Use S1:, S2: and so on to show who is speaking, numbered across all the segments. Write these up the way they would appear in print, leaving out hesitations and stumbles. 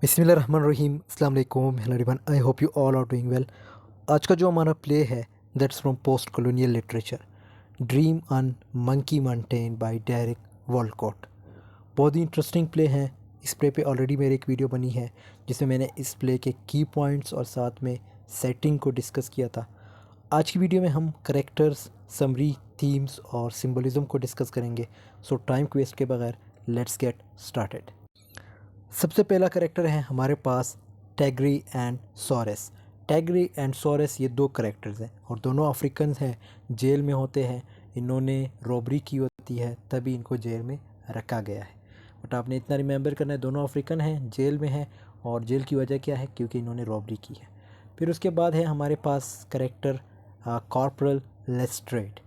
S1: बिस्मिल्लाहिर्रहमानिर्रहीम अस्सलाम वालेकुम hello everyone I hope you all are doing well. आज का जो हमारा प्ले है that's from post colonial literature dream on monkey mountain by Derek Walcott. बहुत ही इंटरेस्टिंग प्ले है। इस प्ले पे ऑलरेडी मेरी एक वीडियो बनी है जिसमें मैंने इस प्ले के की पॉइंट्स और साथ में सेटिंग को डिस्कस किया था। आज की वीडियो में हम करेक्टर्स, समरी, थीम्स और सिंबलिज्म को डिस्कस करेंगे। सो टाइम को वेस्ट के बगैर लेट्स गेट स्टार्टेड। सबसे पहला करेक्टर है हमारे पास टैगरी एंड सोरेस। टैगरी एंड सोरेस ये दो करेक्टर्स हैं और दोनों अफ्रीकन हैं, जेल में होते हैं। इन्होंने रॉबरी की होती है तभी इनको जेल में रखा गया है। बट आपने इतना रिमेंबर करना है, दोनों अफ्रीकन हैं, जेल में हैं और जेल की वजह क्या है? क्योंकि इन्होंने रॉबरी की है। फिर उसके बाद है हमारे पास करेक्टर कॉर्पोरल लेस्ट्रेड।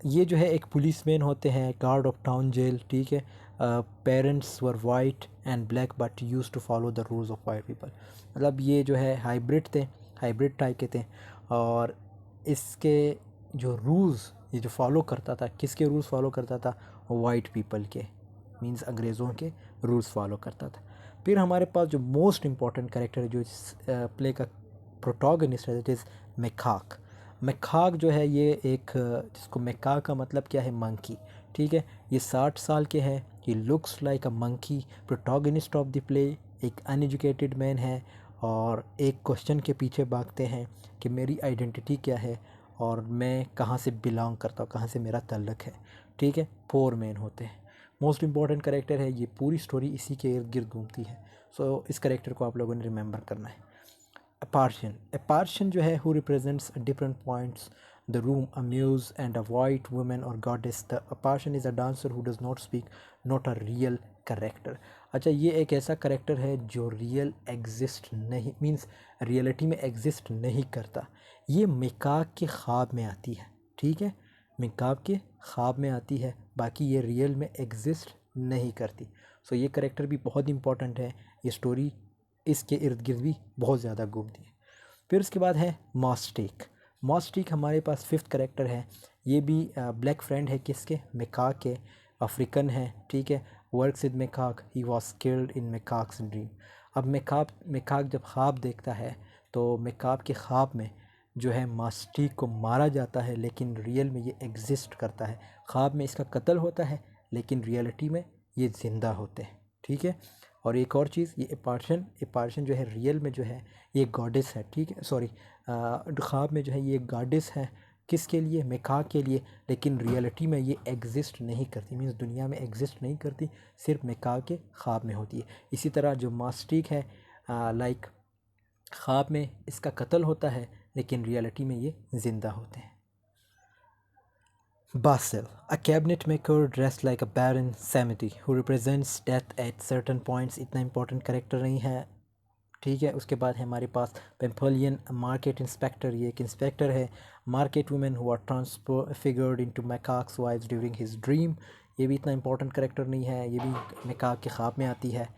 S1: ये जो है एक पुलिसमैन होते हैं, गार्ड ऑफ टाउन जेल, ठीक है। Parents were white and black but used to follow the rules of white people. मतलब ये जो है हाइब्रिड थे, हाइब्रिड टाइप के थे और इसके जो रूल्स ये जो फॉलो करता था, किसके रूल्स फॉलो करता था? वाइट पीपल के, मींस अंग्रेज़ों के रूल्स फॉलो करता था। फिर हमारे पास जो मोस्ट इम्पॉर्टेंट कैरेक्टर है जो इस प्ले का प्रोटोगनिस्ट है, इट इज़ मेकाक। मेकाक जो है ये एक जिसको मेकाक का मतलब क्या है? मंकी, ठीक है। ये 60 साल के हैं, he looks like a monkey. Protagonist of the play एक अनएजुकेटेड मैन है और एक क्वेश्चन के पीछे भागते हैं कि मेरी आइडेंटिटी क्या है और मैं कहाँ से बिलोंग करता हूँ, कहाँ से मेरा ताल्लुक़ है, ठीक है। फोर मैन होते हैं। मोस्ट इम्पॉर्टेंट करेक्टर है, ये पूरी स्टोरी इसी के इर्द गिर्द घूमती है। सो इस करेक्टर को आप लोगों ने रिमेंबर करना है। A Parthian जो है who represents a different points the room, a muse and a white woman or goddess. The a Parthian is a dancer who does not speak, not a real character. अच्छा, ये एक ऐसा character है जो real exist नहीं, means reality में exist नहीं करता। ये मिकाक के ख्वाब में आती है, ठीक है। मिकाक के ख्वाब में आती है, बाकी ये रियल में एग्जिस्ट नहीं करती। सो ये करेक्टर भी बहुत इंपॉर्टेंट है। ये स्टोरी इसके इर्द गिर्द भी बहुत ज़्यादा घूमती है। फिर उसके बाद है मॉस्टिक। मॉस्टिक हमारे पास फिफ्थ करेक्टर है। ये भी ब्लैक फ्रेंड है किसके? मेकाक के, अफ्रीकन है, ठीक है। Works with Makak, he was killed in Makak's dream. अब मेकाक जब ख्वाब देखता है तो मेकाक के ख्वाब में जो है मॉस्टिक को मारा जाता है, लेकिन रियल में ये एग्जिस्ट करता है। ख्वाब में इसका कत्ल होता है लेकिन रियलिटी में ये ज़िंदा होते हैं, ठीक है। और एक और चीज़, ये एपार्शन जो है रियल में जो है ये गॉडेस है, ठीक है। सॉरी, ख्वाब में जो है ये गॉडेस है, किसके लिए? मेकाक के लिए। लेकिन रियलिटी में ये एग्जिस्ट नहीं करती, मीन्स दुनिया में एग्जिस्ट नहीं करती, सिर्फ मेकाक के ख्वाब में होती है। इसी तरह जो मास्टिक है, लाइक ख्वाब में इसका कत्ल होता है लेकिन रियलिटी में ये ज़िंदा होते हैं। Basil, a cabinet maker dressed like a baron Samedi who represents death at certain points। इतना important character नहीं है, ठीक है। उसके बाद है हमारे पास पेम्पलियन मार्केट इंस्पेक्टर। ये एक इंस्पेक्टर है। Market women who are transfigured into Makak's wives during his dream. ये भी इतना इंपॉर्टेंट करेक्टर नहीं है, ये भी मैकाक के ख्वाब में आती है।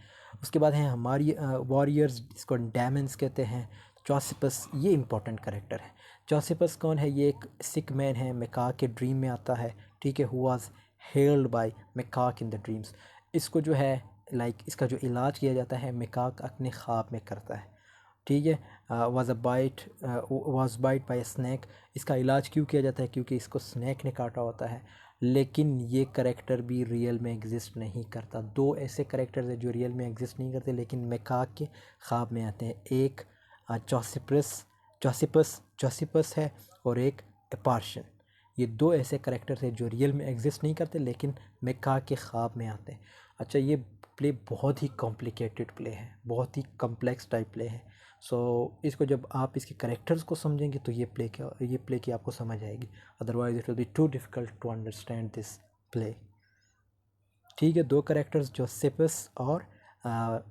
S1: उसके बाद है हमारी वॉरियर्स, जिसको डायमंड्स कहते हैं। चॉसिपस, ये इंपॉर्टेंट करेक्टर है। चॉसिपस कौन है? ये एक सिक मैन है, मैकाक के ड्रीम में आता है, ठीक है। Who was held by macaque in the dreams. इसको जो है इसका जो इलाज किया जाता है मेकाक अपने ख्वाब में करता है, ठीक है। Was bite by snake. इसका इलाज क्यों किया जाता है? क्योंकि इसको स्नैक ने काटा होता है। लेकिन ये करेक्टर भी रियल में एग्जिस्ट नहीं करता। दो ऐसे करेक्टर्स हैं जो रियल में एग्जिस्ट नहीं करते लेकिन मेकाक के ख्वाब में आते हैं। एक चॉसिपस है और एक एपार्शन। ये दो ऐसे करेक्टर्स हैं जो रियल में एग्जिस्ट नहीं करते लेकिन मेकाक के ख्वाब में आते हैं। अच्छा, ये प्ले बहुत ही कॉम्प्लिकेटेड प्ले है, बहुत ही कम्प्लेक्स टाइप प्ले है। सो इसको जब आप इसके करेक्टर्स को समझेंगे तो ये प्ले की आपको समझ आएगी। Otherwise it will be too difficult to understand this play, ठीक है। दो करेक्टर्स जोसेफस और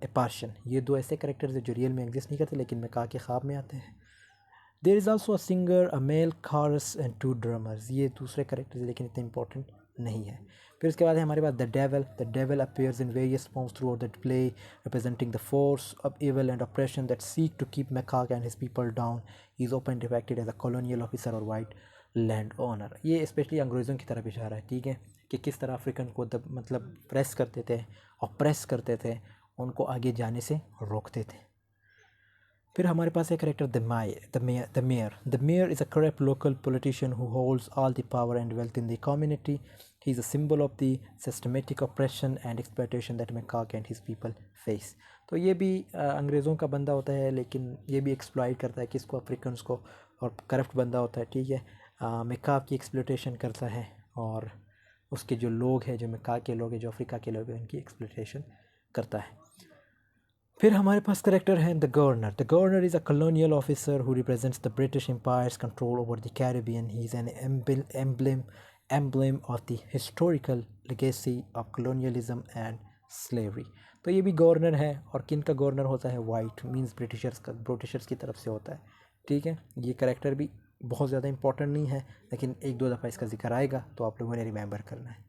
S1: एपार्शन, ये दो ऐसे करेक्टर्स हैं जो रियल में एग्जिस्ट नहीं करते लेकिन मेकाक के ख्वाब में आते हैं। There is also a singer, a male chorus and two drummers. ये दूसरे करेक्टर्स लेकिन इतने इंपॉर्टेंट नहीं है। फिर उसके बाद है हमारे पास the devil appears in various forms throughout that play, representing the force of evil and oppression that seek to keep Makak and his people down. He is often depicted as a colonial officer or white land owner. ये specially अंग्रेज़ों की तरफ इशारा है, ठीक है, कि किस तरह अफ्रीकन को मतलब प्रेस करते थे, ऑप्रेस करते थे, उनको आगे जाने से रोकते थे। फिर हमारे पास है character the mayor is a corrupt local politician who holds all the power and wealth in the community. He is a symbol of the systematic operation and exploitation that macaque and his people face. तो ये भी अंग्रेज़ों का बंदा होता है, लेकिन ये भी एक्सप्लॉइट करता है किसको, अफ्रीकन्स को, और करप्ट बंदा होता है, ठीक है। मैकॉक की एक्सप्लॉयटेशन करता है और उसके जो लोग हैं, जो मैकॉक के लोग हैं, जो अफ्रीका के लोग हैं, उनकी एक्सप्लॉयटेशन करता है। फिर हमारे पास करेक्टर हैं the governor. The governor is a colonial officer who represents the British empire's control over the Caribbean. He is an emblem of the historical legacy of colonialism and slavery. तो ये भी governor है, और किन का governor होता है, white, means Britishers की तरफ से होता है, ठीक है। ये करेक्टर भी बहुत ज़्यादा इंपॉर्टेंट नहीं है, लेकिन एक दो दफ़ा इसका जिक्र आएगा तो आप लोगों ने रिमेंबर करना है।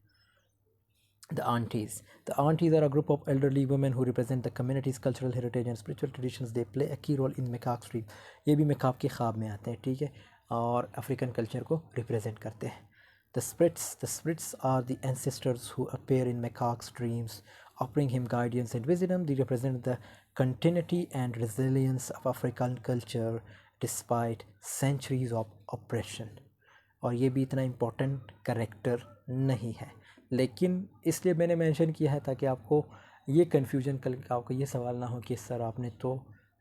S1: The aunties. The aunties are a group of elderly women who represent the community's cultural heritage and spiritual traditions. They play a key role in Mekak dream. ये भी मैकाक के ख्वाब में आते हैं, ठीक है, और अफ्रीकन कल्चर को रिप्रेजेंट करते हैं। The spirits are the ancestors who appear in Mekak's dreams, offering him guidance and wisdom. They represent the continuity and resilience of African culture despite centuries of oppression. और ये भी इतना important character नहीं है, लेकिन इसलिए मैंने मेंशन किया है ताकि आपको ये कन्फ्यूजन, कल आपको ये सवाल ना हो कि सर आपने तो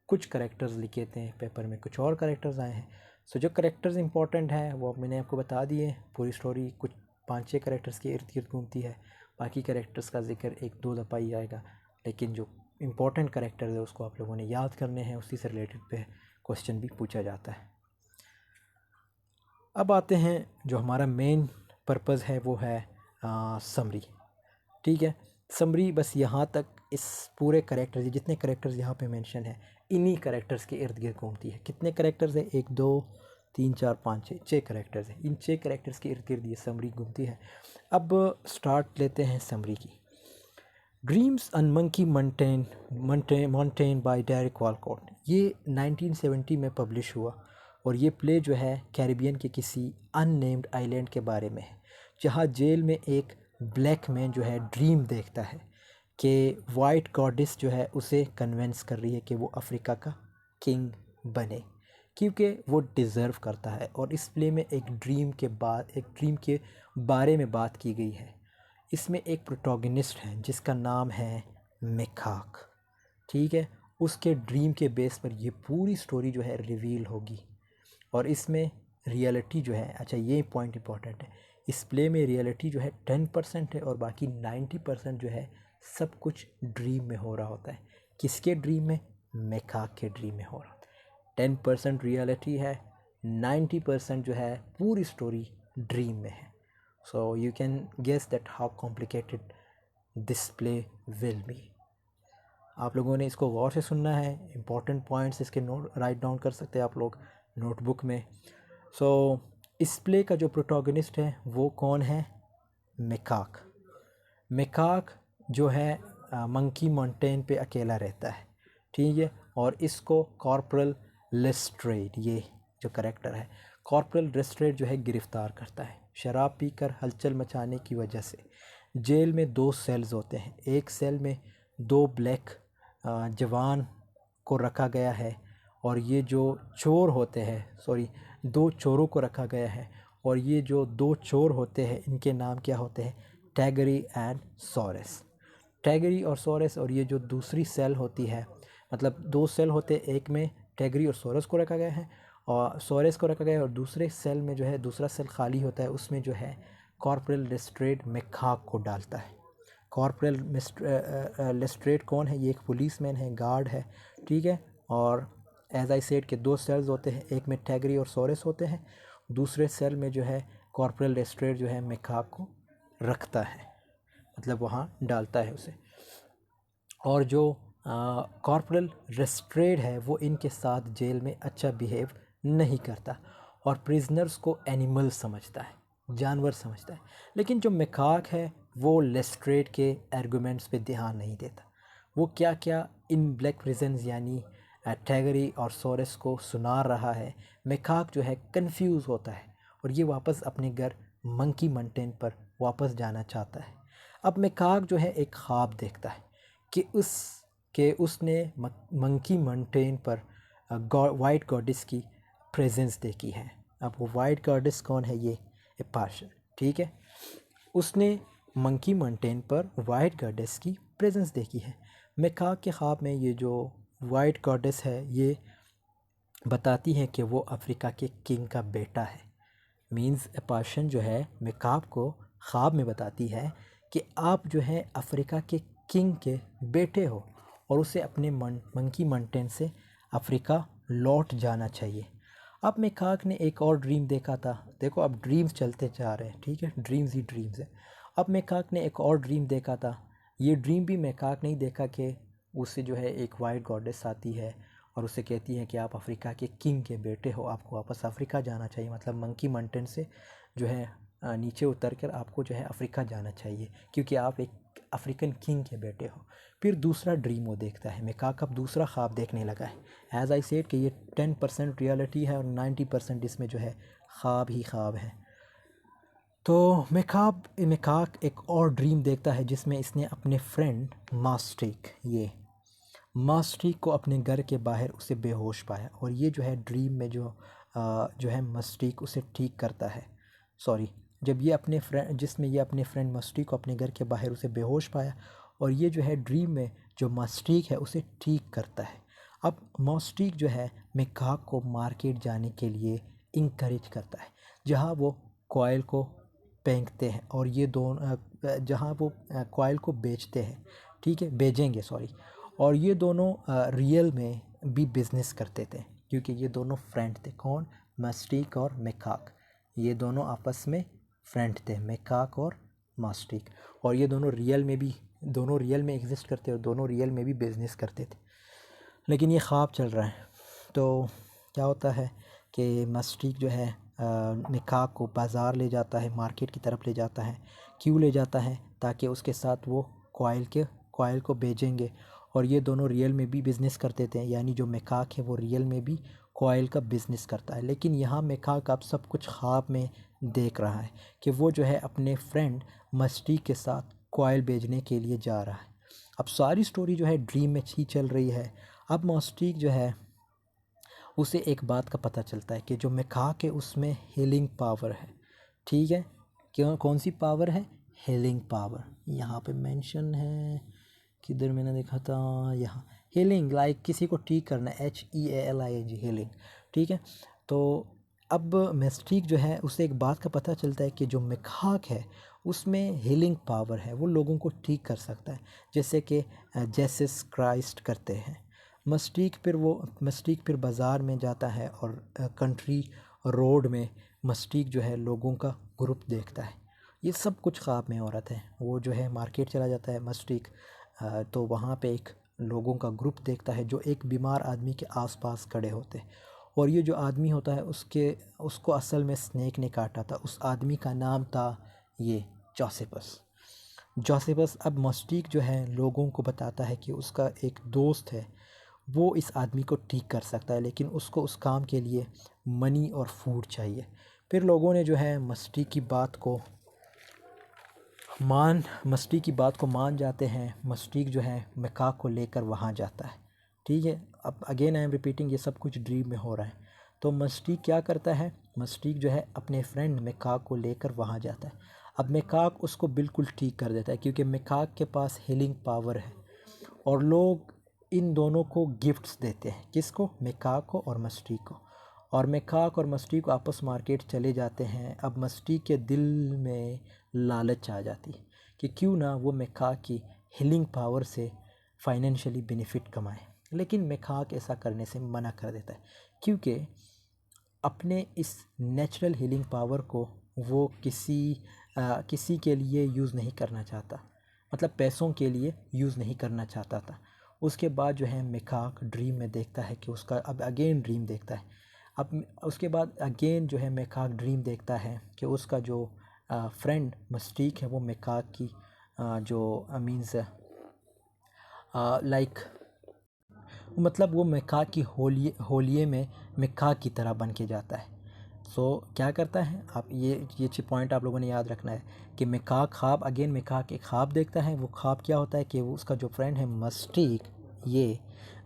S1: कुछ करेक्टर्स लिखे थे पेपर में, कुछ और करेक्टर्स आए हैं। सो जो करेक्टर्स इंपॉर्टेंट हैं वो मैंने आपको बता दिए। पूरी स्टोरी कुछ 5-6 करेक्टर्स के इर्द गिर्द घूमती है, बाकी करेक्टर्स का जिक्र 1-2 दफ़ा ही आएगा, लेकिन जो इंपॉर्टेंट करेक्टर है उसको आप लोगों ने याद करने हैं, उसी से रिलेटेड पे क्वेश्चन भी पूछा जाता है। अब आते हैं जो हमारा मेन पर्पज़ है वो है समरी, ठीक है। समरी बस यहाँ तक, इस पूरे करेक्टर्स, जितने करेक्टर्स यहाँ पे मेंशन है, इन्हीं करेक्टर्स के इर्द गिर्द घूमती है। कितने करेक्टर्स हैं, 1 2 3 4 5 6 करेक्टर्स हैं। इन 6 करेक्टर्स के इर्द गिर्द ये समरी घूमती है। अब स्टार्ट लेते हैं समरी की। Dreams and monkey mountain by Derek Walcott. ये 1970 में पब्लिश हुआ, और ये प्ले जो है कैरिबियन के किसी अननेम्ड आइलैंड के बारे में है, जहाँ जेल में एक ब्लैक मैन जो है ड्रीम देखता है कि वाइट गॉडेस जो है उसे कन्विंस कर रही है कि वो अफ्रीका का किंग बने, क्योंकि वो डिज़र्व करता है। और इस प्ले में एक ड्रीम के बारे में बात की गई है। इसमें एक प्रोटोगनिस्ट है जिसका नाम है मैकॉक, ठीक है। उसके ड्रीम के बेस पर ये पूरी स्टोरी जो है रिवील होगी, और इसमें रियलिटी जो है, अच्छा ये पॉइंट इंपॉर्टेंट है, इस प्ले में रियलिटी जो है 10% है, और बाकी 90% जो है सब कुछ ड्रीम में हो रहा होता है। किसके ड्रीम में, मैकॉक के ड्रीम में हो रहा होता है। 10% रियलिटी है, 90% जो है पूरी स्टोरी ड्रीम में है। So you can guess that how complicated this play will be. आप लोगों ने इसको गौर से सुनना है, इम्पॉर्टेंट पॉइंट्स इसके नोट राइट डाउन कर सकते हैं आप लोग नोटबुक में। इस प्ले का जो प्रोटोगनिस्ट है वो कौन है, मैकॉक। मैकॉक जो है मंकी माउंटेन पे अकेला रहता है, ठीक है। और इसको कॉर्पोरल लेस्ट्रेड, ये जो करेक्टर है, कॉर्पोरल लेस्ट्रेड जो है गिरफ़्तार करता है शराब पीकर हलचल मचाने की वजह से। जेल में 2 सेल्स होते हैं, एक सेल में 2 ब्लैक जवान को रखा गया है, और ये जो चोर होते हैं, 2 चोरों को रखा गया है, और ये जो 2 चोर होते हैं इनके नाम क्या होते हैं, टैगरी एंड सोरेस। टैगरी और सोरेस, और ये जो दूसरी सेल होती है, मतलब 2 सेल होते हैं, एक में टैगरी और सोरेस को रखा गया है, और सोरेस को रखा गया है, और दूसरे सेल में जो है दूसरा सेल खाली होता है, उसमें जो है कॉर्पोरल लेस्ट्रेड मैकॉक को डालता है। कॉर्पोरल लेस्ट्रेड कौन है, ये एक पुलिसमैन है, गार्ड है, ठीक है। और एज आई सेड के 2 सेल्स होते हैं, एक में टैगरी और सोरेस होते हैं, दूसरे सेल में जो है कॉर्पोरल लेस्ट्रेड जो है मैकॉक को रखता है, मतलब वहाँ डालता है उसे। और जो कॉर्पोरल लेस्ट्रेड है वो इनके साथ जेल में अच्छा बिहेव नहीं करता, और प्रिजनर्स को एनिमल समझता है, जानवर समझता है। लेकिन जो मैकॉक है वो लेस्ट्रेड के आर्गूमेंट्स पे ध्यान नहीं देता। वो क्या क्या इन ब्लैक प्रिजन्स यानी टैगरी और सोरेस को सुना रहा है। मैकॉक जो है कंफ्यूज होता है, और ये वापस अपने घर मंकी माउंटेन पर वापस जाना चाहता है। अब मैकॉक जो है एक ख्वाब देखता है कि उस कि उसने मंकी माउंटेन पर वाइट गॉडेस की प्रेजेंस देखी है। अब वो वाइट गॉडेस कौन है? ये एपाशन, ठीक है। उसने मंकी माउंटेन पर वाइट गॉडेस की प्रेजेंस देखी है। मेकाक के ख्वाब में ये जो वाइट गॉडेस है ये बताती है कि वो अफ्रीका के किंग का बेटा है। मींस एपाशन जो है मेकाक को ख्वाब में बताती है कि आप जो है अफ्रीका के किंग के बेटे हो और उसे अपने मंकी माउंटेन से अफ्रीका लौट जाना चाहिए। अब मेकाक ने एक और ड्रीम देखा था। देखो अब ड्रीम्स चलते जा रहे हैं, ठीक है, ड्रीम्स ही ड्रीम्स है। अब मेकाक ने एक और ड्रीम देखा था। ये ड्रीम भी मेकाक नहीं देखा कि उससे जो है एक वाइट गॉडेस आती है और उससे कहती है कि आप अफ्रीका के किंग के बेटे हो, आपको वापस अफ्रीका जाना चाहिए, मतलब मंकी माउंटेन से जो है नीचे उतर कर आपको जो है अफ्रीका जाना चाहिए क्योंकि आप एक अफ्रीकन किंग के बेटे हो। फिर दूसरा ड्रीम वो देखता है। मेकाक अब दूसरा ख्वाब देखने लगा है। एज़ आई सेड कि ये 10% रियलिटी है और 90% इसमें जो है ख्वाब ही ख्वाब है। तो मेकाक एक और ड्रीम देखता है जिसमें इसने अपने फ्रेंड मास्टिक को अपने घर के बाहर उसे बेहोश पाया और ये जो है ड्रीम में जो है मास्टिक उसे ठीक करता है। सॉरी, जब ये अपने फ्रेंड जिसमें ये अपने फ्रेंड मास्टिक को अपने घर के बाहर उसे बेहोश पाया और ये जो है ड्रीम में जो मास्टिक है उसे ठीक करता है। अब मास्टिक जो है मेकाक को मार्केट जाने के लिए इंकरेज करता है जहाँ वो कॉयल को फेंकते हैं और ये दोनों जहाँ वो कॉयल को बेचते हैं, ठीक है, बेचेंगे सॉरी। और ये दोनों रियल में भी बिज़नेस करते थे क्योंकि ये दोनों फ्रेंड थे। कौन? मास्टिक और मेकाक। ये दोनों आपस में फ्रेंड थे, मेकाक और मास्टिक। और ये दोनों रियल में एग्जिस्ट करते और दोनों रियल में भी बिज़नेस करते थे। लेकिन ये ख्वाब चल रहा है। तो क्या होता है कि मास्टिक जो है मेकाक को बाज़ार ले जाता है, मार्केट की तरफ ले जाता है। क्यों ले जाता है? ताकि उसके साथ वो कॉयल को बेचेंगे और ये दोनों रियल में भी बिज़नेस करते थे। यानी जो मेकाक है वो रियल में भी कॉयल का बिज़नेस करता है। लेकिन यहाँ मेकाक अब सब कुछ ख्वाब में देख रहा है कि वो जो है अपने फ्रेंड मास्टिक के साथ कॉयल बेचने के लिए जा रहा है। अब सारी स्टोरी जो है ड्रीम में ही चल रही है। अब मास्टिक जो है उसे एक बात का पता चलता है कि जो मेकाक है उसमें हीलिंग पावर है, ठीक है। क्यों? कौन सी पावर है? Healing power. यहाँ पे मेंशन है, किधर मैंने देखा था, यहाँ हीलिंग, लाइक किसी को ठीक करना, HEALING, हीलिंग, ठीक है। तो अब मास्टिक जो है उसे एक बात का पता चलता है कि जो मेकाक है उसमें हीलिंग पावर है, वो लोगों को ठीक कर सकता है जैसे कि जेसस क्राइस्ट करते हैं। मास्टिक फिर बाज़ार में जाता है और कंट्री रोड में मास्टिक जो है लोगों का ग्रुप देखता है। ये सब कुछ ख्वाब में हो रहा है। वो जो है मार्केट चला जाता है मास्टिक, तो वहाँ पे एक लोगों का ग्रुप देखता है जो एक बीमार आदमी के आसपास खड़े होते हैं। और ये जो आदमी होता है उसको असल में स्नेक ने काटा था। उस आदमी का नाम था ये जोसेफस। अब मास्टिक जो है लोगों को बताता है कि उसका एक दोस्त है, वो इस आदमी को ठीक कर सकता है, लेकिन उसको उस काम के लिए मनी और फूड चाहिए। फिर लोगों ने जो है मास्टिक की बात को मान जाते हैं। मास्टिक जो है मेकाक को लेकर वहाँ जाता है, ठीक है। अब अगेन आई एम रिपीटिंग, ये सब कुछ ड्रीम में हो रहा है। तो मास्टिक क्या करता है? मास्टिक जो है अपने फ्रेंड मेकाक को लेकर वहाँ जाता है। अब मेकाक उसको बिल्कुल ठीक कर देता है क्योंकि मेकाक के पास हीलिंग पावर है। और लोग इन दोनों को गिफ्ट्स देते हैं। किसको? मेकाक को और मास्टिक को। और मेकाक और मास्टिक आपस मार्केट चले जाते हैं। अब मास्टिक के दिल में लालच आ जाती है कि क्यों ना वो मेकाक की हीलिंग पावर से फाइनेंशियली बेनिफिट कमाए। लेकिन मेकाक ऐसा करने से मना कर देता है क्योंकि अपने इस नेचुरल हीलिंग पावर को वो किसी के लिए यूज़ नहीं करना चाहता, मतलब पैसों के लिए यूज़ नहीं करना चाहता था। उसके बाद जो है मेकाक ड्रीम में देखता है कि उसका अब अगेन ड्रीम देखता है। अब उसके बाद अगेन जो है मेकाक ड्रीम देखता है कि उसका जो फ्रेंड मास्टिक है वो मेकाक की जो मीन्स लाइक मतलब वो मेकाक की होलिये में मेकाक की तरह बन के जाता है। सो क्या करता है? आप ये पॉइंट आप लोगों ने याद रखना है कि मेकाक एक ख्वाब देखता है। वो ख्वाब क्या होता है कि वो उसका जो फ्रेंड है मास्टिक, ये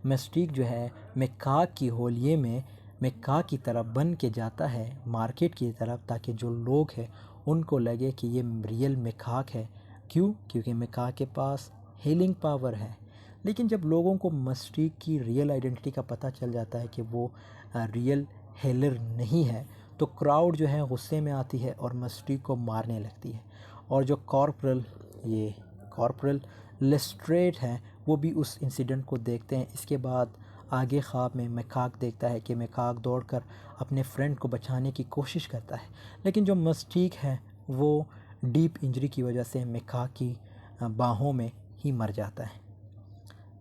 S1: मिस्टीक जो है मेकाक की होलिये में मेकाक की तरफ बन के जाता है मार्केट की तरफ, ताकि जो लोग हैं उनको लगे कि ये रियल मेकाक है। क्यों? क्योंकि मेकाक के पास हीलिंग पावर है। लेकिन जब लोगों को मिस्टीक की रियल आइडेंटिटी का पता चल जाता है कि वो रियल हीलर नहीं है, तो क्राउड जो है गुस्से में आती है और मिस्टीक को मारने लगती है। और जो कॉर्पोरल लेस्ट्रेड हैं वो भी उस इंसिडेंट को देखते हैं। इसके बाद आगे ख्वाब में मेकाक देखता है कि मेकाक दौड़कर अपने फ्रेंड को बचाने की कोशिश करता है, लेकिन जो मिस्टीक है वो डीप इंजरी की वजह से मेकाक की बाहों में ही मर जाता है।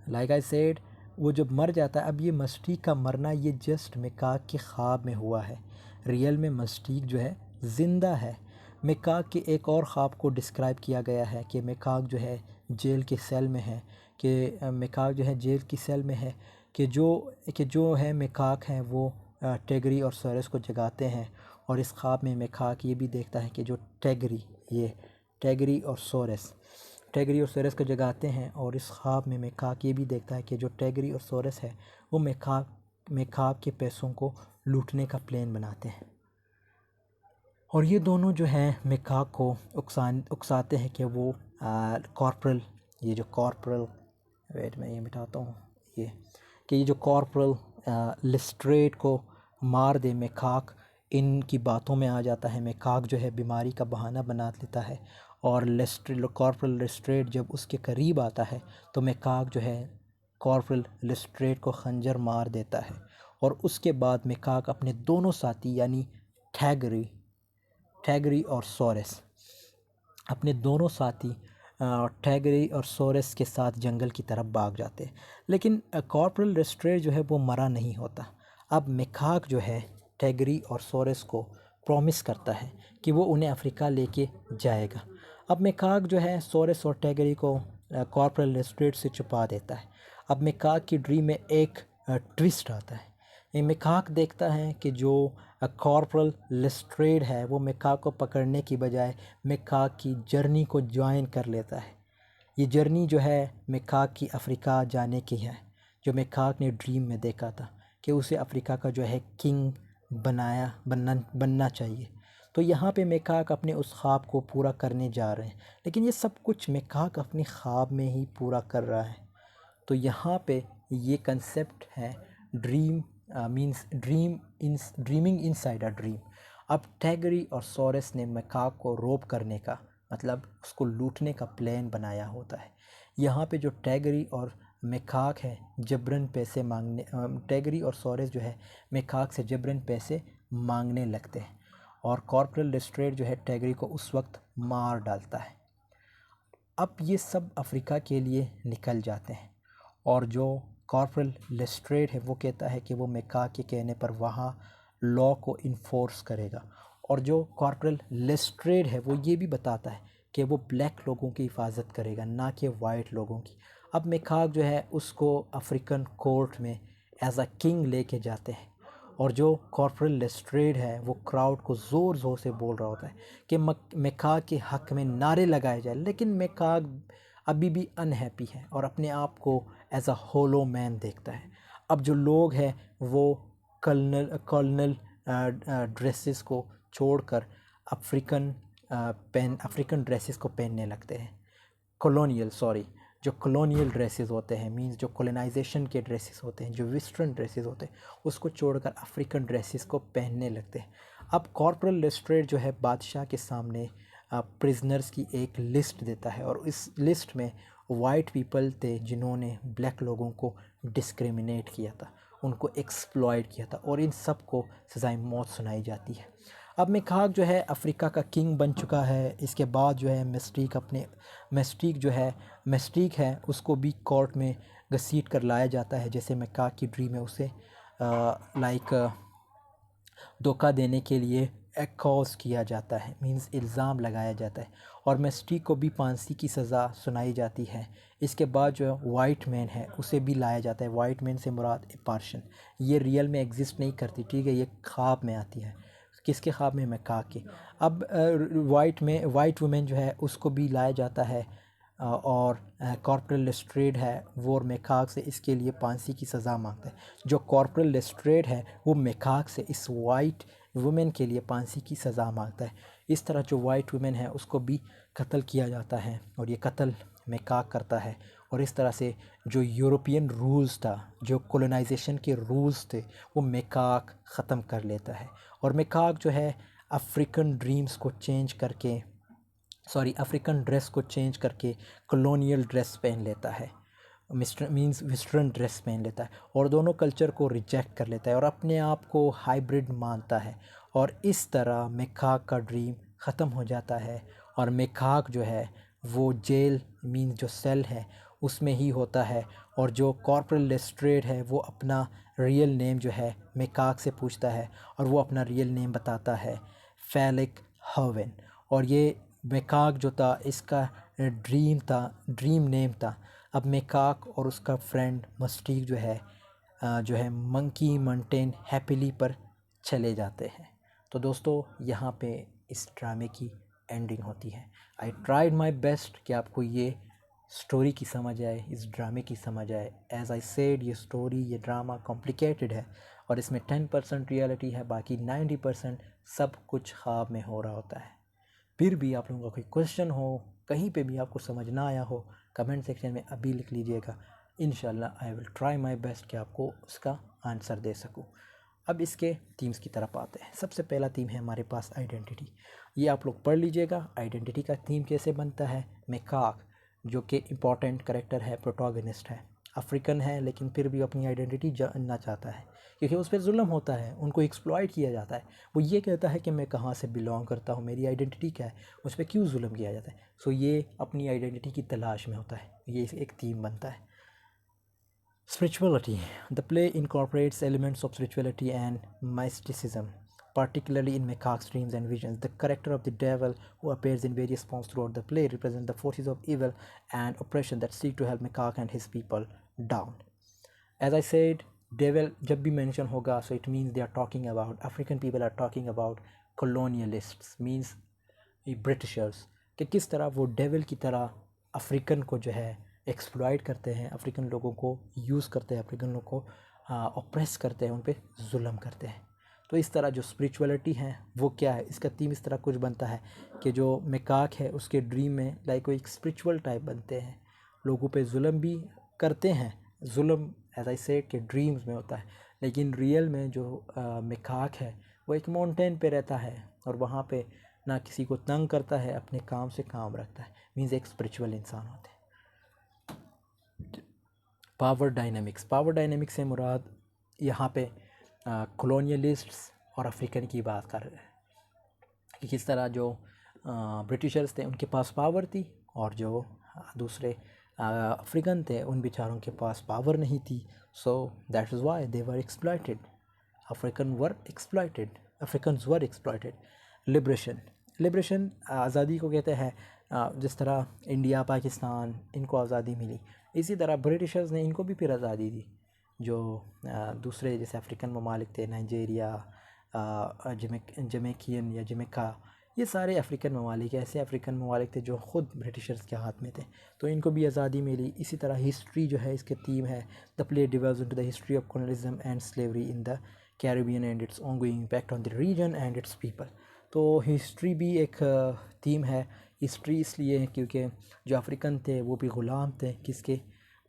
S1: लाइक आई सेड, वो जब मर जाता है, अब ये मिस्टीक का मरना ये जस्ट मेकाक के ख्वाब में हुआ है। रियल में मिस्टीक जो है ज़िंदा है। मेकाक के एक और ख्वाब को डिस्क्राइब किया गया है कि मेकाक जो है जेल के सेल में है, कि मेकाक जो है जेल की सेल में है, कि जो है मेकाक हैं वो टेगरी और सोरेस को जगाते हैं। और इस ख्वाब में मेकाक ये भी देखता है कि जो टेगरी और सोरेस को जगाते हैं। और इस ख्वाब में मेकाक ये भी देखता है कि जो टेगरी और सोरेस है वो मेकाक के पैसों को लूटने का प्लान बनाते हैं। और ये दोनों जो हैं मेकाक को उकसाते हैं कि वो कॉर्पोरल वेट मैं ये मिटाता हूँ, ये जो कॉर्पोरल लिस्ट्रेट को मार दे। मेकाक इनकी बातों में आ जाता है। मेकाक जो है बीमारी का बहाना बना लेता है, और कॉर्पोरल लिस्ट्रेट जब उसके करीब आता है तो मेकाक जो है कॉर्पोरल लिस्ट्रेट को खंजर मार देता है। और उसके बाद मेकाक अपने दोनों साथी यानी टैगरी और सोरेस अपने दोनों साथी टैगरी और सोरेस के साथ जंगल की तरफ भाग जाते हैं। लेकिन कॉर्पोरल लिस्ट्रेट जो है वो मरा नहीं होता। अब मेकाक जो है टैगरी और सोरेस को प्रॉमिस करता है कि वो उन्हें अफ्रीका लेके जाएगा। अब मेकाक जो है सोरेस और टैगरी को कॉर्पोरल लिस्ट्रेट से छुपा देता है। अब मेकाक की ड्रीम में एक ट्विस्ट आता है। मेकाक देखता है कि जो कॉर्पोरल लिस्ट्रेड है वो मेकाक को पकड़ने की बजाय मेकाक की जर्नी को ज्वाइन कर लेता है। ये जर्नी जो है मेकाक की अफ्रीका जाने की है, जो मेकाक ने ड्रीम में देखा था कि उसे अफ्रीका का जो है किंग बनना चाहिए। तो यहाँ पे मेकाक अपने उस ख्वाब को पूरा करने जा रहे हैं, लेकिन ये सब कुछ मेकाक अपने ख्वाब में ही पूरा कर रहा है। तो यहाँ पे ये कंसेप्ट है ड्रीमिंग इनसाइड अ ड्रीम। अब टैगरी और सोरेस ने मेकाक को रोब करने का मतलब उसको लूटने का प्लान बनाया होता है। यहाँ पे जो टैगरी और मेकाक है जबरन पैसे मांगने टैगरी और सोरेस जो है मेकाक से जबरन पैसे मांगने लगते हैं, और कॉर्पोरल लिस्ट्रेट जो है टैगरी को उस वक्त मार डालता है। अब ये सब अफ्रीका के लिए निकल जाते हैं, और जो कॉर्पोरल लिस्ट्रेट है वो कहता है कि वो मेकाक के कहने पर वहाँ लॉ को इन्फोर्स करेगा, और जो कॉर्पोरल लिस्ट्रेट है वो ये भी बताता है कि वो ब्लैक लोगों की हिफाजत करेगा, ना कि वाइट लोगों की। अब मेकाक जो है उसको अफ्रीकन कोर्ट में एज अ किंग लेके जाते हैं, और जो कॉर्पोरल लेस्ट्रेड है वो क्राउड को ज़ोर ज़ोर से बोल रहा होता है कि मेकाक के हक़ में नारे लगाए जाए। लेकिन मेकाक अभी भी अनहैप्पी है और अपने आप को एज अ होलो मैन देखता है। अब जो लोग हैं वो कॉलोनल ड्रेसेस को छोड़कर अफ्रीकन ड्रेसेस को पहनने लगते हैं। जो कॉलोनियल ड्रेसेस होते हैं, मींस जो कॉलोनाइजेशन के ड्रेसेस होते हैं, जो वेस्टर्न ड्रेसेस होते हैं, उसको छोड़कर अफ्रीकन ड्रेसेस को पहनने लगते हैं। अब कॉर्पोरल लेस्ट्रेड जो है बादशाह के सामने प्रिजनर्स की एक लिस्ट देता है, और इस लिस्ट में वाइट पीपल थे जिन्होंने ब्लैक लोगों को डिस्क्रिमिनेट किया था, उनको एक्सप्लॉइट किया था, और इन सब को सज़ाए मौत सुनाई जाती है। अब मेकाक जो है अफ्रीका का किंग बन चुका है। इसके बाद जो है मेस्टीक है उसको भी कोर्ट में घसीट कर लाया जाता है, जैसे मेकाक की ड्रीम में उसे धोखा देने के लिए एक्यूज़ किया जाता है, मींस इल्ज़ाम लगाया जाता है, और मेस्टीक को भी फांसी की सज़ा सुनाई जाती है। इसके बाद जो वाइट मैन है उसे भी लाया जाता है। वाइट मैन से मुराद ए पर्सन, ये रियल में एग्जिस्ट नहीं करती, ठीक है, ये ख्वाब में आती है। किसके ख्वाब में? मेकाक के। अब वाइट वुमेन जो है उसको भी लाया जाता है और कॉर्पोरल लेस्ट्रेड है वो मेकाक से इसके लिए फांसी की सज़ा मांगता है। जो कॉर्पोरल लेस्ट्रेड है वो मेकाक से इस वाइट वुमेन के लिए फांसी की सज़ा मांगता है। इस तरह जो वाइट वुमेन है उसको भी कत्ल किया जाता है और ये कत्ल मेकाक करता है। और इस तरह से जो यूरोपियन रूल्स था, जो कोलोनाइजेशन के रूल्स थे, वो मेकाक ख़त्म कर लेता है। और मेकाक जो है अफ्रीकन ड्रीम्स को चेंज करके अफ्रीकन ड्रेस को चेंज करके कॉलोनियल ड्रेस पहन लेता है, वेस्टर्न ड्रेस पहन लेता है और दोनों कल्चर को रिजेक्ट कर लेता है और अपने आप को हाइब्रिड मानता है। और इस तरह मेकाक का ड्रीम ख़त्म हो जाता है और मेकाक जो है वो जेल जो सेल है उसमें ही होता है। और जो कॉर्पोरल लेस्ट्रेड है वो अपना रियल नेम जो है मेकाक से पूछता है और वो अपना रियल नेम बताता है, फेलिक हर्वेन। और ये मेकाक जो था इसका ड्रीम नेम था। अब मेकाक और उसका फ्रेंड मस्टीक जो है मंकी माउंटेन हैप्पीली पर चले जाते हैं। तो दोस्तों यहाँ पे इस ड्रामे की एंडिंग होती है। आई ट्राइड माई बेस्ट कि आपको ये स्टोरी की समझ आए, इस ड्रामे की समझ आए। एज आई सेड ये ड्रामा कॉम्प्लिकेटेड है और इसमें 10% रियलिटी है, बाकी 90% सब कुछ ख्वाब में हो रहा होता है। फिर भी आप लोगों का कोई क्वेश्चन हो, कहीं पे भी आपको समझ ना आया हो, कमेंट सेक्शन में अभी लिख लीजिएगा। इंशाल्लाह I will try my best कि आपको उसका आंसर दे सकूं। अब इसके थीम्स की तरफ आते हैं। सबसे पहला थीम है हमारे पास आइडेंटिटी। ये आप लोग पढ़ लीजिएगा, आइडेंटिटी का थीम कैसे बनता है। मेकाक जो कि इम्पॉर्टेंट करेक्टर है, प्रोटोगनिस्ट है, अफ्रीकन है लेकिन फिर भी अपनी आइडेंटिटी जानना चाहता है क्योंकि उस पर जुल्म होता है, उनको एक्सप्लॉइट किया जाता है। वो ये कहता है कि मैं कहाँ से बिलोंग करता हूँ, मेरी आइडेंटिटी क्या है, उस पर क्यों जुल्म किया जाता है। सो ये अपनी आइडेंटिटी की तलाश में होता है, ये एक थीम बनता है। Spirituality. The play incorporates elements of spirituality and mysticism, particularly in Mekak's dreams and visions. The character of the devil, who appears in various forms throughout the play, represents the forces of evil and oppression that seek to help Mekak and his people down. As I said, devil जब भी mention होगा, so it means they are talking about African people, are talking about colonialists, means Britishers, कि किस तरह वो devil की तरह African को जो है एक्सप्लॉइट करते हैं, अफ्रीकन लोगों को यूज़ करते हैं, अफ्रीकन लोगों को ऑप्रेस करते हैं, उन पे जुल्म करते हैं। तो इस तरह जो स्पिरिचुअलिटी है वो क्या है, इसका थीम इस तरह कुछ बनता है कि जो मेकाक है उसके ड्रीम में लाइक वो एक स्पिरिचुअल टाइप बनते हैं, लोगों पे जुल्म भी करते हैं। जुल्म एज आई सेड के ड्रीम्स में होता है, लेकिन रियल में जो मेकाक है वो एक माउंटेन पे रहता है और वहाँ पे ना किसी को तंग करता है, अपने काम से काम रखता है, मीन्स एक स्पिरिचुअल इंसान होते हैं। पावर डायनेमिक्स से मुराद यहाँ पे कॉलोनियलिस्ट्स और अफ्रीकन की बात कर रहे हैं कि किस तरह जो ब्रिटिशर्स थे उनके पास पावर थी और जो दूसरे अफ्रीकन थे उन बेचारों के पास पावर नहीं थी। So that is why they were exploited, Africans were exploited. Liberation आज़ादी को कहते हैं, जिस तरह इंडिया पाकिस्तान इनको आज़ादी मिली, इसी तरह ब्रिटिशर्स ने इनको भी फिर आज़ादी दी। जो दूसरे जैसे अफ्रीकन ममालिक थे, नाइजीरिया, जमैकियन या जमैका, ये सारे अफ्रीकन ममालिक ऐसे अफ्रीकन ममालिक थे जो ख़ुद ब्रिटिशर्स के हाथ में थे, तो इनको भी आज़ादी मिली। इसी तरह हिस्ट्री जो है इसके थीम है, the play delves into the history of colonialism and slavery in the Caribbean and its ongoing impact on the region and its people. तो हिस्ट्री भी एक थीम है। हिस्ट्री इसलिए है क्योंकि जो अफ्रीकन थे वो भी ग़ुलाम थे किसके,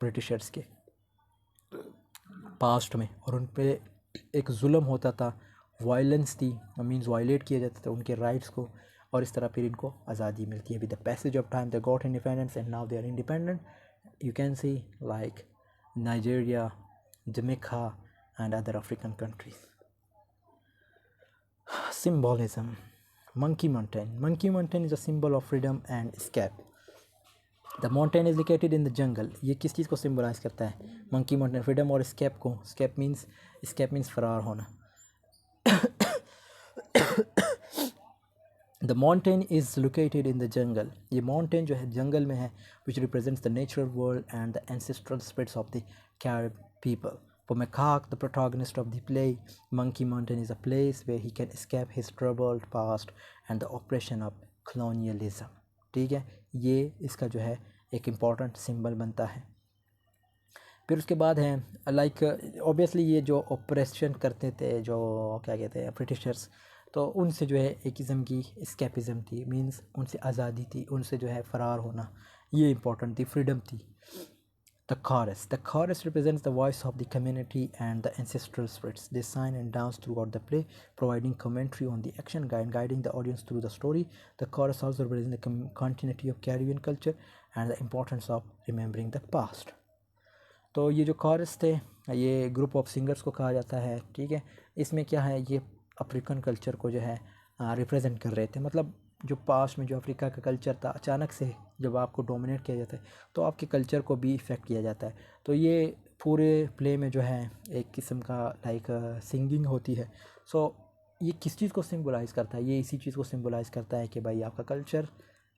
S1: ब्रिटिशर्स के पास्ट में, और उन पे एक जुल्म होता था, वायलेंस थी, मींस वायलेट किया जाता था उनके राइट्स को, और इस तरह फिर इनको आज़ादी मिलती है। With the passage of time they got independence and now they are independent. You can see like Nigeria, Jamaica and other African countries. Symbolism. Monkey Mountain is a symbol of freedom and escape. The mountain is located in the jungle. ये किस चीज़ को symbolize करता है, monkey mountain, freedom और escape को। escape means फरार होना। The mountain is located in the jungle. ये mountain जो है जंगल में है, which represents the natural world and the ancestral spirits of the Carib people. For Mekak, the protagonist of the play, Monkey Mountain is a place where he can escape his troubled past and the oppression of colonialism. ठीक है, ये इसका जो है एक important symbol बनता है। फिर उसके बाद है लाइक ऑब्वियसली ये जो ऑपरेशन करते थे, जो क्या कहते हैं ब्रिटिशर्स, तो उनसे जो है एक किस्म की एस्केपिज़म थी, मींस उनसे आज़ादी थी, उनसे जो है फ़रार होना, ये इम्पोर्टेंट थी, फ्रीडम थी। The chorus. The chorus represents the voice of the community and the ancestral spirits. They sing and dance throughout the play, providing commentary on the action, guiding the audience through the story. The chorus also represents the continuity of Caribbean culture and the importance of remembering the past. तो ये जो chorus थे, ये group of singers को कहा जाता है, ठीक है। इसमें क्या है, ये अफ्रीकन कल्चर को जो है रिप्रेजेंट कर रहे थे। मतलब जो पास्ट में जो अफ्रीका का कल्चर था, अचानक से जब आपको डोमिनेट किया जाता है तो आपके कल्चर को भी इफ़ेक्ट किया जाता है। तो ये पूरे प्ले में जो है एक किस्म का लाइक सिंगिंग होती है। सो ये किस चीज़ को सिम्बलाइज़ करता है, ये इसी चीज़ को सिम्बलाइज़ करता है कि भाई आपका कल्चर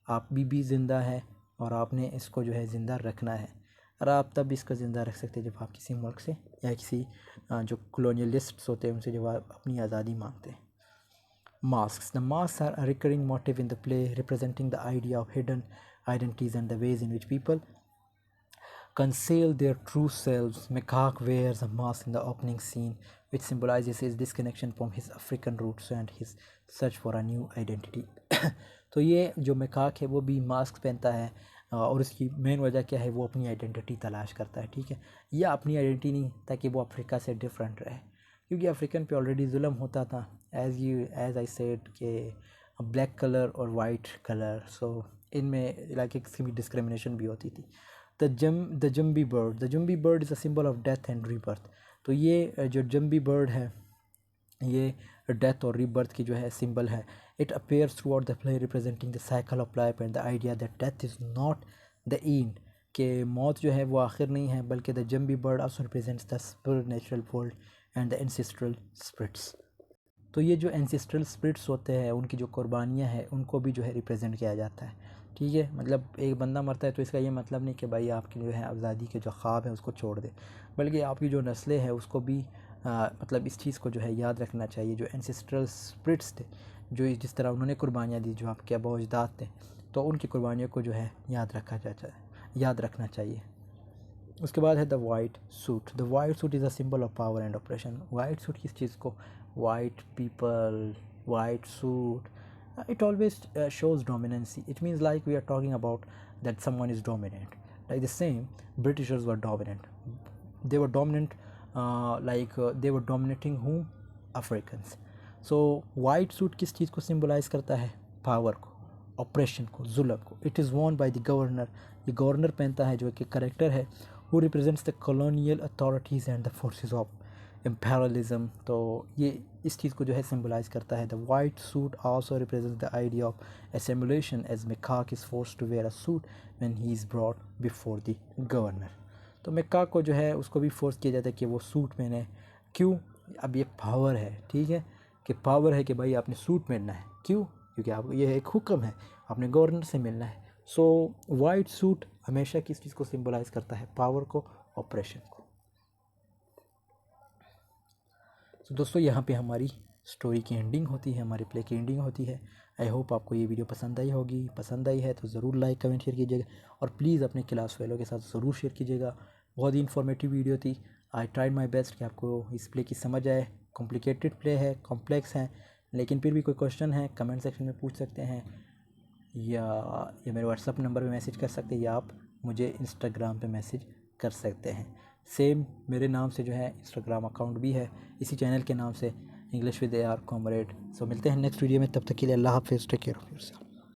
S1: आप भी ज़िंदा है और आपने इसको जो है ज़िंदा रखना है। और आप तब इसको ज़िंदा रख सकते हैं जब आप किसी मुल्क से या किसी जो कॉलोनियलिस्ट्स होते हैं उनसे जब आप अपनी आज़ादी मांगते हैं। Masks. The masks are a recurring motif in the play, representing the idea of hidden identities and the ways in which people conceal their true selves. Mekak wears a mask in the opening scene, which symbolizes his disconnection from his African roots and his search for a new identity. तो ये जो मेकाक है वो भी mask पहनता है और उसकी मेन वजह क्या है, वो अपनी आइडेंटिटी तलाश करता है, ठीक है। या अपनी आइडेंटिटी नहीं, ताकि वो अफ्रीका से डिफरेंट रहे, क्योंकि अफ्रीकन पे ऑलरेडी जुल्म होता था। एज आई सेड के ब्लैक कलर और वाइट कलर, सो इनमें लाइक एक किस्म की डिस्क्रिमिनेशन भी होती थी। The jumbie bird is a symbol of death and rebirth. तो ये जो जम्बी बर्ड है ये डेथ और रीबर्थ की जो है सिंबल है। It appears throughout the play representing the cycle of life and the idea that death is not the end, के मौत जो है वो आखिर नहीं है, बल्कि the jumbie bird also represents the supernatural world and the ancestral spirits. तो ये जो एंसेस्ट्रल स्पिरिट्स होते हैं उनकी जो कुर्बानियाँ हैं उनको भी जो है रिप्रेजेंट किया जाता है, ठीक है। मतलब एक बंदा मरता है तो इसका ये मतलब नहीं कि भाई आपकी जो है आज़ादी के जो ख्वाब है उसको छोड़ दे, बल्कि आपकी जो नस्लें हैं उसको भी मतलब इस चीज़ को जो है याद रखना चाहिए। जो एंसेस्ट्रल स्पिरिट्स थे, जो जिस तरह उन्होंने कुर्बानियाँ दी, जो आपके आबा अजदाद थे, तो उनकी कुर्बानियों को जो है याद रखना चाहिए। उसके बाद है the white suit. The white suit is a symbol of power and operation. White suit किस चीज़ को, white people, white suit, it always shows dominancy. It means like we are talking about that someone is dominant. Like the same, Britishers were dominant. They were dominant, they were dominating whom? Africans. So white suit किस चीज़ को symbolize करता है? Power को, operation को, जुल्म को। It is worn by the governor. ये governor पहनता है जो कि करेक्टर है, who represents the colonial authorities and the forces of imperialism. तो ये इस चीज़ को जो है सिम्बलाइज़ करता है। The white suit also represents the idea of assimilation, as Makak is forced to wear a suit when he is brought before the governor. तो Makak को जो है उसको भी फोर्स किया जाता है कि वो सूट पहने। क्यों? अब ये पावर है, ठीक है, कि पावर है कि भाई आपने सूट पहनना है। क्यों? क्योंकि आप ये एक हुक्म है, आपने गवर्नर से मिलना है। सो वाइट सूट हमेशा किस चीज़ को सिम्बलाइज़ करता है? पावर को, ऑपरेशन को। तो दोस्तों यहाँ पे हमारी स्टोरी की एंडिंग होती है, हमारे प्ले की एंडिंग होती है। आई होप आपको ये वीडियो पसंद आई होगी। पसंद आई है तो ज़रूर लाइक कमेंट शेयर कीजिएगा और प्लीज़ अपने क्लास फेलो के साथ ज़रूर शेयर कीजिएगा। बहुत ही इन्फॉर्मेटिव वीडियो थी। आई ट्राइड माई बेस्ट कि आपको इस प्ले की समझ आए। कॉम्प्लिकेटेड प्ले है, कॉम्प्लेक्स है, लेकिन फिर भी कोई क्वेश्चन है कमेंट सेक्शन में पूछ सकते हैं, या मेरे व्हाट्सअप नंबर पे मैसेज कर सकते हैं, या आप मुझे इंस्टाग्राम पे मैसेज कर सकते हैं। सेम मेरे नाम से जो है इंस्टाग्राम अकाउंट भी है, इसी चैनल के नाम से, इंग्लिश विद AR कॉमरेड। सो मिलते हैं नेक्स्ट वीडियो में, तब तक के लिए अल्लाह हाफ़िज़, टेक केयर ऑफ़ योरसेल्फ।